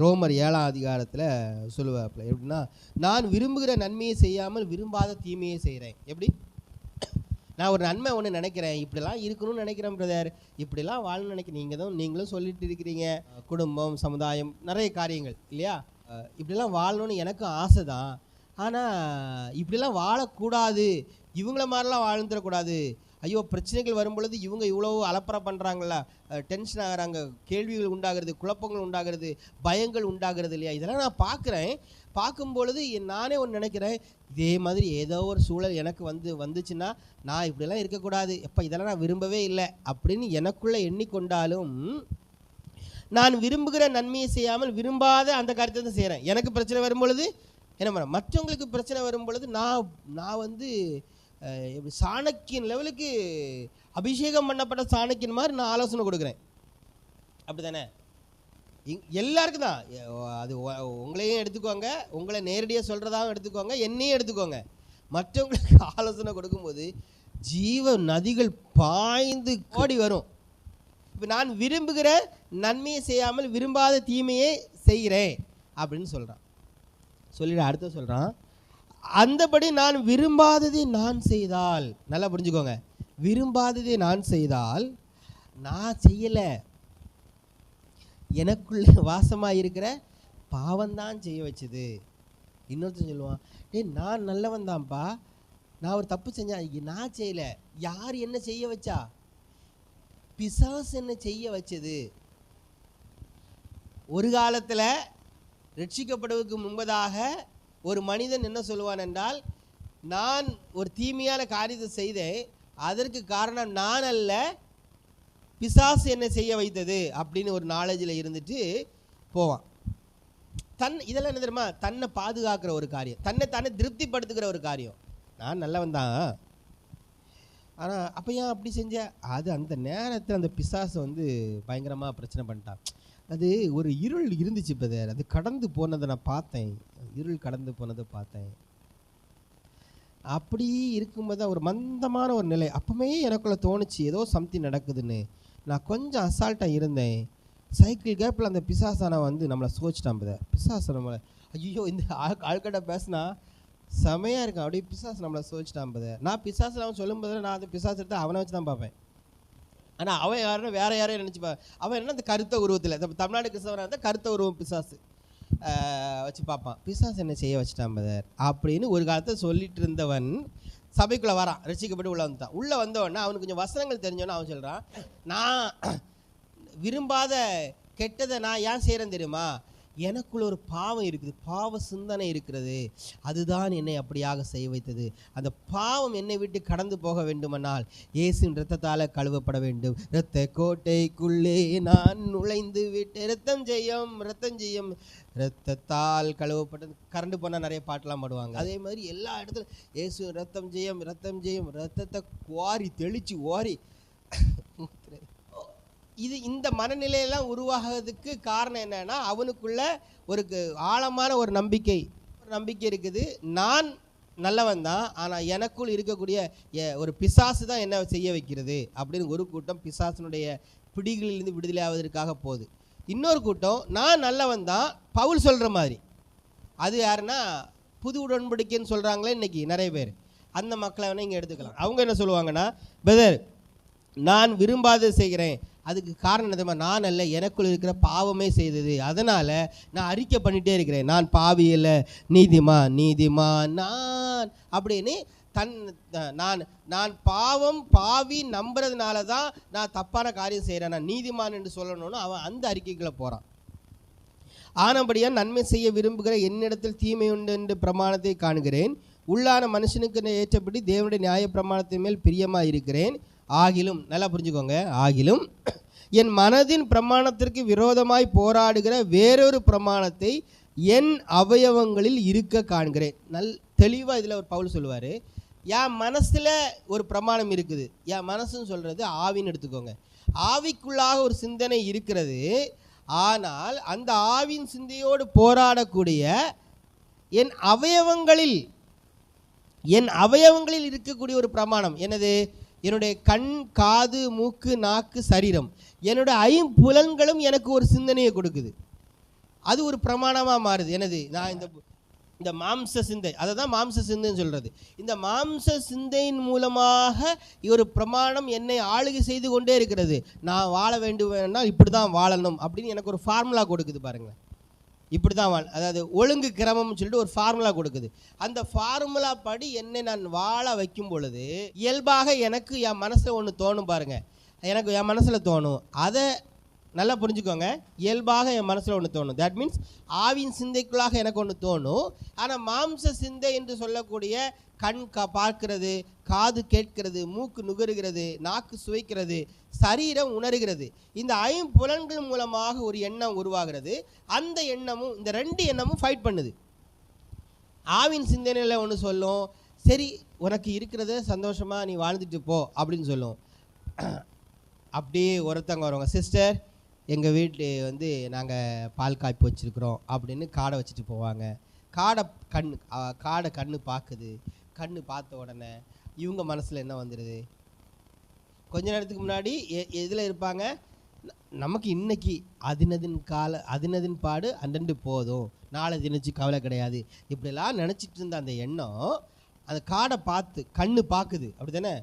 ரோமர் 7ஆம் அதிகாரத்தில் சொல்லுவாப்புல எப்படின்னா, நான் விரும்புகிற நன்மையை செய்யாமல் விரும்பாத தீமையை செய்கிறேன். எப்படி? நான் ஒரு நன்மை ஒன்று நினைக்கிறேன், இப்படிலாம் இருக்கணும்னு நினைக்கிறேன் பிரதர், இப்படிலாம் வாழணும்னு நினைக்கிறேன். நீங்களும் சொல்லிட்டு இருக்கிறீங்க, குடும்பம், சமுதாயம், நிறைய காரியங்கள் இல்லையா? இப்படிலாம் வாழணும்னு எனக்கும் ஆசை தான். ஆனால் இப்படிலாம் வாழக்கூடாது, இவங்கள மாதிரிலாம் வாழ்ந்துடக்கூடாது. ஐயோ, பிரச்சனைகள் வரும் பொழுது இவங்க இவ்வளோ அலப்பறை பண்ணுறாங்களா, டென்ஷன் ஆகிறாங்க, கேள்விகள் உண்டாகிறது, குழப்பங்கள் உண்டாகிறது, பயங்கள் உண்டாகிறது இல்லையா? இதெல்லாம் நான் பார்க்குறேன். பார்க்கும் பொழுது நானே ஒன்று நினைக்கிறேன், இதே மாதிரி ஏதோ ஒரு சூழல் எனக்கு வந்துச்சுன்னா நான் இப்படிலாம் இருக்கக்கூடாது, எப்போ இதெல்லாம் நான் விரும்பவே இல்லை அப்படின்னு எனக்குள்ளே எண்ணிக்கொண்டாலும், நான் விரும்புகிற நன்மையை செய்யாமல் விரும்பாத அந்த காரியத்தை தான் செய்கிறேன். எனக்கு பிரச்சனை வரும் பொழுது என்ன பண்ண, மற்றவங்களுக்கு பிரச்சனை வரும் பொழுது நான் எப்படி சாணக்கியன் லெவலுக்கு அபிஷேகம் பண்ணப்பட்ட சாணக்கியன் மாதிரி நான் ஆலோசனை கொடுக்குறேன். அப்படி தானே? எல்லாருக்கும் தான். அது உங்களையும் எடுத்துக்கோங்க, உங்களை நேரடியாக சொல்கிறதாகவும் எடுத்துக்கோங்க, என்னையும் எடுத்துக்கோங்க. மற்றவங்களுக்கு ஆலோசனை கொடுக்கும்போது ஜீவ நதிகள் பாய்ந்து ஓடி வரும். இப்போ நான் விரும்புகிற நன்மையை செய்யாமல் விரும்பாத தீமையை செய்கிறேன் அப்படின்னு சொல்கிறான். சொல்லிட அடுத்த சொல்கிறான், அந்தபடி நான் விரும்பாததை நான் செய்தால், நல்லா புரிஞ்சுக்கோங்க, விரும்பாததை நான் செய்தால் நான் செய்யலை, எனக்குள்ளே வாசமாக இருக்கிற பாவம்தான் செய்ய வச்சுது. இன்னொருத்தன் சொல்லுவான், நான் நல்லவன் தான்ப்பா, நான் ஒரு தப்பு செஞ்சேன், நான் செய்யலை, யார் என்ன செய்ய வச்சா? பிசாசு என்ன செய்ய வச்சது. ஒரு காலத்தில் ரட்சிக்கப்படுவதற்கு முன்பதாக ஒரு மனிதன் என்ன சொல்லுவான் என்றால், நான் ஒரு தீமையான காரியத்தை செய்தேன், அதற்கு காரணம் நான் அல்ல, பிசாசு என்ன செய்ய வைத்தது அப்படின்னு ஒரு நாலேஜில் இருந்துட்டு போவான். இதெல்லாம் என்ன தெரியுமா? தன்னை பாதுகாக்கிற ஒரு காரியம், தன்னை திருப்திப்படுத்துகிற ஒரு காரியம். நான் நல்லவன் தான், ஆனால் அப்போ ஏன் அப்படி செஞ்ச? அது அந்த நேரத்தில் அந்த பிசாசு பயங்கரமாக பிரச்சனை பண்ணிட்டான். அது ஒரு இருள் இருந்துச்சு பிரதர், அது கடந்து போனதை நான் பார்த்தேன், இருள் கடந்து போனதை பார்த்தேன். அப்படி இருக்கும்போது தான் ஒரு மந்தமான ஒரு நிலை. அப்போவே எனக்குள்ளே தோணுச்சு ஏதோ சம்திங் நடக்குதுன்னு. நான் கொஞ்சம் அசால்ட்டாக இருந்தேன். சைக்கிள் கேப்பில் அந்த பிசாசானை நம்மளை சோச்சிட்டான் பிரதர். பிசாசு நம்மளை, ஐயோ இந்த ஆள்கிட்ட பேசினா செமையாக இருக்கும், அப்படியே பிசாசு நம்மளை சோச்சிட்டான் பிரதர். நான் பிசாசு அவன் சொல்லும் போது நான் அந்த பிசாசு எடுத்து அவனை வச்சு தான் பார்ப்பேன். ஆனால் அவன் யாருன்னா வேறு யாரையும் நினச்சிப்பா. அவன் என்ன அந்த கருத்த உருவத்தில், தமிழ்நாடு கிறிஸ்தவனாக இருந்தால் கருத்த உருவம் பிசாசு வச்சு பார்ப்பான். பிசாசு என்ன செய்ய வச்சுட்டான் பதர் அப்படின்னு ஒரு காலத்தை சொல்லிட்டு இருந்தவன் சபைக்குள்ளே வரான், ரசிக்கப்பட்டு உள்ளே வந்துட்டான். உள்ளே வந்தவொடனே அவனுக்கு கொஞ்சம் வசனங்கள் தெரிஞ்சோன்னா அவன் சொல்கிறான், நான் விரும்பாத கெட்டதை நான் ஏன் செய்கிறேன் தெரியுமா? எனக்குள்ள ஒரு பாவம் இருக்குது, பாவ சிந்தனை இருக்கிறது, அதுதான் என்னை அப்படியாக செய்ய வைத்தது. அந்த பாவம் என்னை விட்டு கடந்து போக வேண்டுமானால் இயேசுவின் இரத்தத்தால் கழுவப்பட வேண்டும். இரத்த கோட்டைக்குள்ளே நான் நுழைந்து விட்டு இரத்தம் செய்யும் இரத்தத்தால் கழுவப்பட்டது. கரண்டு போனால் நிறைய பாட்டெலாம் பாடுவாங்க. அதே மாதிரி எல்லா இடத்துலையும் இயேசு இரத்தம் செய்யும் இரத்தத்தை குவாரி தெளித்து ஓரி இந்த மனநிலையெல்லாம் உருவாகிறதுக்கு காரணம் என்னன்னா, அவனுக்குள்ள ஒரு ஆழமான ஒரு நம்பிக்கை இருக்குது. நான் நல்லவன் தான், ஆனால் எனக்குள் இருக்கக்கூடிய ஒரு பிசாசு தான் என்ன செய்ய வைக்கிறது அப்படின்னு ஒரு கூட்டம் பிசாசினுடைய பிடிகளிலிருந்து விடுதலை ஆவதற்காக போகுது. இன்னொரு கூட்டம் நான் நல்லவன் தான், பவுல் சொல்கிற மாதிரி. அது யாருன்னா புது உடன்படிக்கைன்னு சொல்கிறாங்களே இன்றைக்கி நிறைய பேர், அந்த மக்களை வேணால் இங்கே எடுத்துக்கலாம். அவங்க என்ன சொல்லுவாங்கன்னா, பிரதர் நான் விரும்பாதது செய்கிறேன், அதுக்கு காரணம் என்னதுமா? நான் அல்ல, எனக்குள் இருக்கிற பாவமே செய்தது, அதனால் நான் அறிக்கை பண்ணிகிட்டே இருக்கிறேன், நான் பாவி இல்லை, நீதிமான் நான் அப்படின்னு நான் பாவி நம்புறதுனால தான் நான் தப்பான காரியம் செய்கிறேன், நான் நீதிமான் என்று சொல்லணும்னு அவன் அந்த அறிக்கைக்குள்ளே போகிறான். ஆனபடியாக நன்மை செய்ய விரும்புகிற என்னிடத்தில் தீமை உண்டு என்று பிரமாணத்தை காணுகிறேன், உள்ளான மனுஷனுக்கு ஏற்றபடி தேவனுடைய நியாய பிரமாணத்தின் மேல் பிரியமாக இருக்கிறேன். ஆகிலும், நல்லா புரிஞ்சுக்கோங்க, ஆகிலும் என் மனதின் பிரமாணத்திற்கு விரோதமாய் போராடுகிற வேறொரு பிரமாணத்தை என் அவயவங்களில் இருக்க காண்கிறேன். தெளிவாக இதில் ஒரு பவுல் சொல்லுவார், என் மனசில் ஒரு பிரமாணம் இருக்குது. என் மனசுன்னு சொல்கிறது ஆவின்னு எடுத்துக்கோங்க. ஆவிக்குள்ளாக ஒரு சிந்தனை இருக்கிறது, ஆனால் அந்த ஆவின் சிந்தையோடு போராடக்கூடிய என் அவயவங்களில் இருக்கக்கூடிய ஒரு பிரமாணம் என்னது? என்னுடைய கண், காது, மூக்கு, நாக்கு, சரீரம், என்னுடைய ஐம்புலன்களும் எனக்கு ஒரு சிந்தனையை கொடுக்குது. அது ஒரு பிரமாணமாக மாறுது. எனது நான் இந்த மாம்ச சிந்தை, அதை தான் மாம்ச சிந்தைன்னு சொல்கிறது. இந்த மாம்ச சிந்தையின் மூலமாக ஒரு பிரமாணம் என்னை ஆளுகை செய்து கொண்டே இருக்கிறது. நான் வாழ வேண்டும்னா இப்படி தான் வாழணும் அப்படின்னு எனக்கு ஒரு ஃபார்முலா கொடுக்குது பாருங்கள். இப்படி தான் அதாவது ஒழுங்கு கிரமம்னு சொல்லிட்டு ஒரு ஃபார்முலா கொடுக்குது. அந்த ஃபார்முலா படி என்னை நான் வாழ வைக்கும் பொழுது இயல்பாக எனக்கு என் மனசில் ஒன்று தோணும் பாருங்கள். எனக்கு என் மனசில் தோணும், அதை நல்லா புரிஞ்சுக்கோங்க. இயல்பாக என் மனசில் ஒன்று தோணும். தட் மீன்ஸ் ஆவின் சிந்தைக்குள்ளாக எனக்கு ஒன்று தோணும். ஆனால் மாம்ச சிந்தை என்று சொல்லக்கூடிய கண் பார்க்கிறது, காது கேட்கிறது, மூக்கு நுகருகிறது, நாக்கு சுவைக்கிறது, சரீரம் உணர்கிறது. இந்த ஐம்புலன்கள் மூலமாக ஒரு எண்ணம் உருவாகிறது. அந்த எண்ணமும் இந்த ரெண்டு எண்ணமும் ஃபைட் பண்ணுது. ஆவின் சிந்தனையில் ஒன்று சொல்லும், சரி உனக்கு இருக்கிறத சந்தோஷமாக நீ வாழ்ந்துட்டு போ அப்படின்னு சொல்லும். அப்படியே ஒருத்தவங்க வருவாங்க, சிஸ்டர் எங்கள் வீட்டு வந்து நாங்கள் பால் காய்ப்பு வச்சுருக்குறோம் அப்படின்னு காடை வச்சுட்டு போவாங்க. காடை கண்ணு பார்க்குது. கண்ணு பார்த்த உடனே இவங்க மனசில் என்ன வந்துடுது? கொஞ்ச நேரத்துக்கு முன்னாடி எதில் இருப்பாங்க? நமக்கு இன்னைக்கு அதினதின் பாடு அண்டண்டு போதும், நாளை திணிச்சு கவலை கிடையாது, இப்படிலாம் நினச்சிட்டு இருந்த அந்த எண்ணம் அந்த காடை பார்த்து கண்ணு பார்க்குது. அப்படி தானே?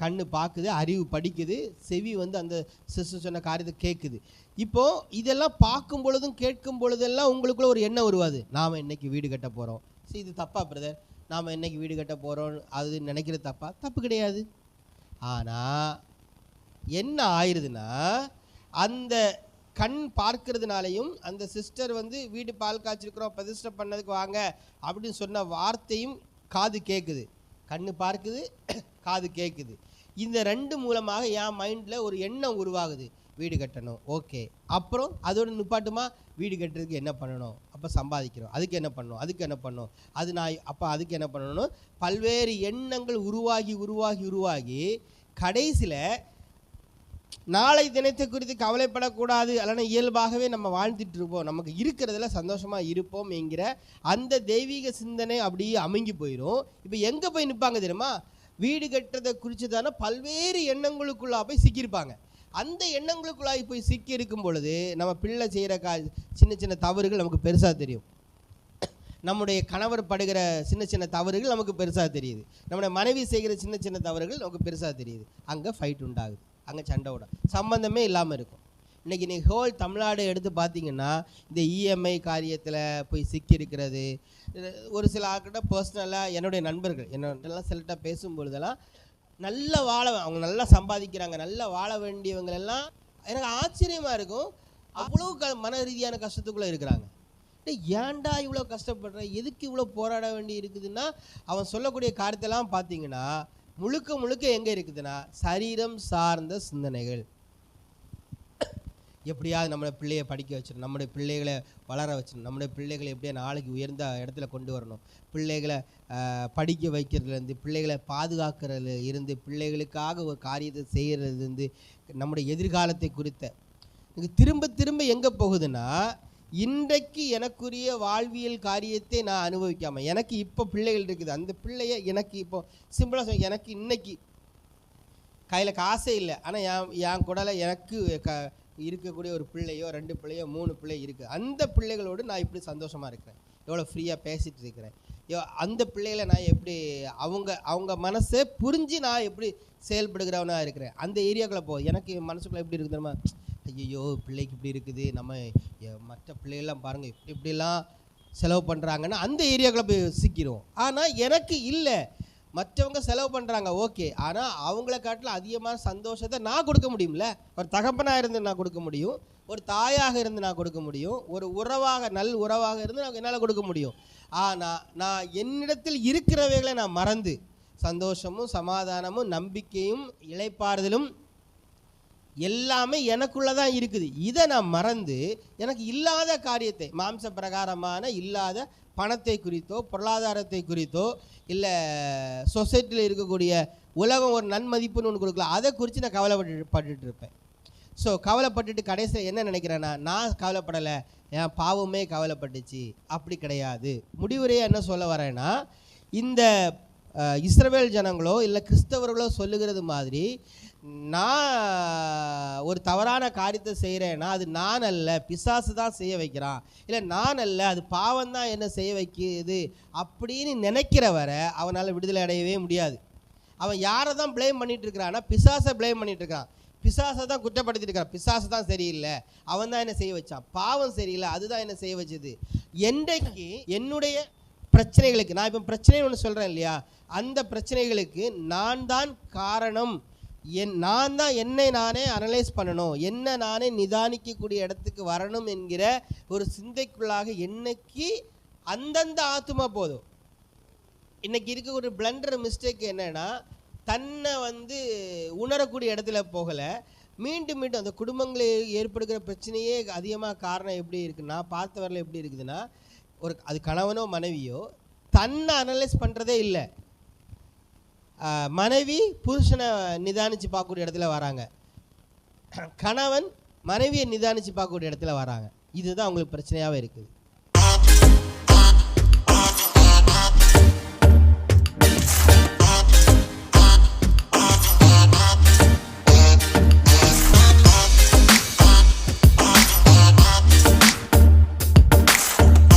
கண்ணு பார்க்குது, அறிவு படிக்குது, செவி வந்து அந்த சிஸ்டர் சொன்ன காரியத்தை கேட்குது. இப்போது இதெல்லாம் பார்க்கும் பொழுதும் கேட்கும் பொழுதெல்லாம் உங்களுக்குள்ள ஒரு எண்ணம் வருவாது, நாம் இன்னைக்கு வீடு கட்ட போகிறோம். சரி, இது தப்பா பிரதர்? நாம் இன்னைக்கு வீடு கட்ட போகிறோம் அது நினைக்கிறது தப்பா? தப்பு கிடையாது. ஆனால் என்ன ஆயிடுதுன்னா, அந்த கண் பார்க்கறதுனாலையும் அந்த சிஸ்டர் வந்து வீடு பால் காய்ச்சிருக்கிறோம் பிரதிஷ்டை பண்ணதுக்கு வாங்க அப்படின்னு சொன்ன வார்த்தையும் காது கேட்குது. கண்ணு பார்க்குது, காது கேட்குது. இந்த ரெண்டு மூலமாக என் மைண்டில் ஒரு எண்ணம் உருவாகுது, வீடு கட்டணும். ஓகே, அப்புறம் அதோட நிப்பாட்டுமா? வீடு கட்டுறதுக்கு என்ன பண்ணணும்? அப்போ சம்பாதிக்கிறோம், அதுக்கு என்ன பண்ணணும், அதுக்கு என்ன பண்ணணும், அது நான் அப்போ அதுக்கு என்ன பண்ணணும்? பல்வேறு எண்ணங்கள் உருவாகி உருவாகி உருவாகி கடைசியில் நாளை தினத்தை குறித்து கவலைப்படக்கூடாது, அல்லனா இயல்பாகவே நம்ம வாழ்ந்துட்டு இருப்போம், நமக்கு இருக்கிறதுல சந்தோஷமாக இருப்போம் என்கிற அந்த தெய்வீக சிந்தனை அப்படியே அமுங்கி போயிடும். இப்போ எங்கே போய் நிற்பாங்க தெரியுமா? வீடு கட்டுறதை குறித்து தானே பல்வேறு எண்ணங்களுக்குள்ளே போய் சிக்கியிருப்பாங்க. அந்த எண்ணங்களுக்குள்ளாகி போய் சிக்கி இருக்கும் பொழுது நம்ம பிள்ளை செய்கிற சின்ன சின்ன தவறுகள் நமக்கு பெருசாக தெரியும். நம்முடைய கணவர் படுகிற சின்ன சின்ன தவறுகள் நமக்கு பெருசாக தெரியுது. நம்முடைய மனைவி செய்கிற சின்ன சின்ன தவறுகள் நமக்கு பெருசாக தெரியுது. அங்கே ஃபைட் உண்டாகுது, அங்கே சண்டையோட சம்பந்தமே இல்லாமல் இருக்கும். இன்றைக்கி நீங்கள் ஹோல் தமிழ்நாடு எடுத்து பார்த்தீங்கன்னா இந்த இஎம்ஐ காரியத்தில் போய் சிக்கியிருக்கிறது. ஒரு சில ஆக்கிட்ட பர்சனலாக என்னுடைய நண்பர்கள் என்னெல்லாம் சிலர்கிட்ட பேசும்பொழுதெல்லாம் நல்லா அவங்க நல்லா சம்பாதிக்கிறாங்க, நல்லா வாழ வேண்டியவங்களெல்லாம் எனக்கு ஆச்சரியமாக இருக்கும். அவ்வளோ மன ரீதியான கஷ்டத்துக்குள்ளே இருக்கிறாங்க. ஏன்டா இவ்வளோ கஷ்டப்படுற, எதுக்கு இவ்வளோ போராட வேண்டி இருக்குதுன்னா, அவன் சொல்லக்கூடிய காரியத்தெல்லாம் பார்த்தீங்கன்னா முழுக்க முழுக்க எங்கே இருக்குதுன்னா சரீரம் சார்ந்த சிந்தனைகள். எப்படியாவது நம்மளோட பிள்ளையை படிக்க வச்சிடணும், நம்முடைய பிள்ளைகளை வளர வச்சிடணும், நம்முடைய பிள்ளைகளை எப்படியா நாளைக்கு உயர்ந்த இடத்துல கொண்டு வரணும், பிள்ளைகளை படிக்க வைக்கிறதுலேருந்து, பிள்ளைகளை பாதுகாக்கிறதுல இருந்து, பிள்ளைகளுக்காக ஒரு காரியத்தை செய்கிறதுலேருந்து, நம்முடைய எதிர்காலத்தை குறித்த திரும்ப திரும்ப எங்கே போகுதுன்னா, இன்றைக்கு எனக்குரிய வாழ்வியல் காரியத்தை நான் அனுபவிக்காமல், எனக்கு இப்போ பிள்ளைகள் இருக்குது, அந்த பிள்ளைய எனக்கு இப்போ சிம்பிளாக சொல்ல, எனக்கு இன்னைக்கு கையில் காசே இல்லை, ஆனால் என் கூடல எனக்கு இருக்கக்கூடிய ஒரு பிள்ளையோ 2 பிள்ளையோ 3 பிள்ளை இருக்குது. அந்த பிள்ளைகளோடு நான் இப்படி சந்தோஷமாக இருக்கிறேன், எவ்வளோ ஃப்ரீயாக பேசிகிட்டு இருக்கிறேன். அந்த பிள்ளைகளை நான் எப்படி அவங்க மனசை புரிஞ்சு நான் எப்படி செயல்படுகிறவனாக இருக்கிறேன். அந்த ஏரியாக்குள்ளே எனக்கு மனசுக்குள்ளே எப்படி இருக்குது தெரியுமா? ஐயோ பிள்ளைக்கு இப்படி இருக்குது, நம்ம மற்ற பிள்ளைகள்லாம் பாருங்கள் இப்படிலாம் செலவு பண்ணுறாங்கன்னா அந்த ஏரியாக்குள்ளே போய் சிக்கிடுவோம். ஆனால் எனக்கு இல்லை, மற்றவங்க செலவு பண்ணுறாங்க ஓகே, ஆனால் அவங்கள காட்டில் அதிகமான சந்தோஷத்தை நான் கொடுக்க முடியும்ல. ஒரு தகப்பனாக இருந்து நான் கொடுக்க முடியும், ஒரு தாயாக இருந்து நான் கொடுக்க முடியும், ஒரு உறவாக உறவாக இருந்து நான் என்னால் கொடுக்க முடியும். ஆனால் நான் என்னிடத்தில் இருக்கிறவைகளை நான் மறந்து சந்தோஷமும் சமாதானமும் நம்பிக்கையும் இளைப்பாறுதலும் எல்லாமே எனக்குள்ளே தான் இருக்குது, இதை நான் மறந்து எனக்கு இல்லாத காரியத்தை, மாம்ச பிரகாரமான இல்லாத பணத்தை குறித்தோ பொருளாதாரத்தை குறித்தோ இல்லை சொசைட்டியில் இருக்கக்கூடிய உலகம் ஒரு நன்மதிப்புன்னு ஒன்று கொடுக்கல, அதை குறித்து நான் கவலைப்பட்டு இருப்பேன். ஸோ கவலைப்பட்டுட்டு கடைசியில் என்ன நினைக்கிறேன்னா, நான் கவலைப்படலை, என் பாவமே கவலைப்பட்டுச்சு. அப்படி கிடையாது. முடிவுரையாக என்ன சொல்ல வரேன்னா, இந்த இஸ்ரவேல் ஜனங்களோ இல்லை கிறிஸ்தவர்களோ சொல்லுகிறது மாதிரி நான் ஒரு தவறான காரியத்தை செய்கிறேன்னா அது நான் அல்ல, பிசாசு தான் செய்ய வைக்கிறான், இல்லை நான் அல்ல அது பாவம் தான் என்ன செய்ய வைக்குது அப்படின்னு நினைக்கிற வரை அவனால் விடுதலை அடையவே முடியாது. அவன் யாரை தான் ப்ளேம் பண்ணிகிட்டு இருக்கிறான்னா பிசாசை ப்ளேம் பண்ணிகிட்டு இருக்கான், பிசாசை தான் குற்றப்படுத்திட்டு இருக்கான். பிசாசு தான் சரியில்லை, அவன் தான் என்ன செய்ய வச்சான், பாவம் சரியில்லை, அதுதான் என்ன செய்ய வச்சது. என்றைக்கு என்னுடைய பிரச்சனைகளுக்கு, நான் இப்போ பிரச்சனை ஒன்று சொல்கிறேன் இல்லையா, அந்த பிரச்சனைகளுக்கு நான் தான் காரணம், நான் தான் என்னை நானே அனலைஸ் பண்ணணும், என்ன நானே நிதானிக்கக்கூடிய இடத்துக்கு வரணும் என்கிற ஒரு சிந்தைக்குள்ளாக என்னைக்கு அந்தந்த ஆத்துமா போதும். இன்றைக்கி இருக்க ஒரு பிளண்டர் மிஸ்டேக் என்னென்னா, தன்னை உணரக்கூடிய இடத்துல போகலை, மீண்டும் மீண்டும் அந்த குடும்பங்களில் ஏற்படுகிற பிரச்சனையே அதிகமாக காரணம் எப்படி இருக்குன்னா, பார்த்த வரல எப்படி இருக்குதுன்னா, அது கணவனோ மனைவியோ தன்னை அனலைஸ் பண்ணுறதே இல்லை. மனைவி புருஷனை நிதானித்து பார்க்கக்கூடிய இடத்துல வராங்க, கணவன் மனைவியை நிதானித்து பார்க்கக்கூடிய இடத்துல வராங்க. இதுதான் அவங்களுக்கு பிரச்சனையாகவே இருக்குது.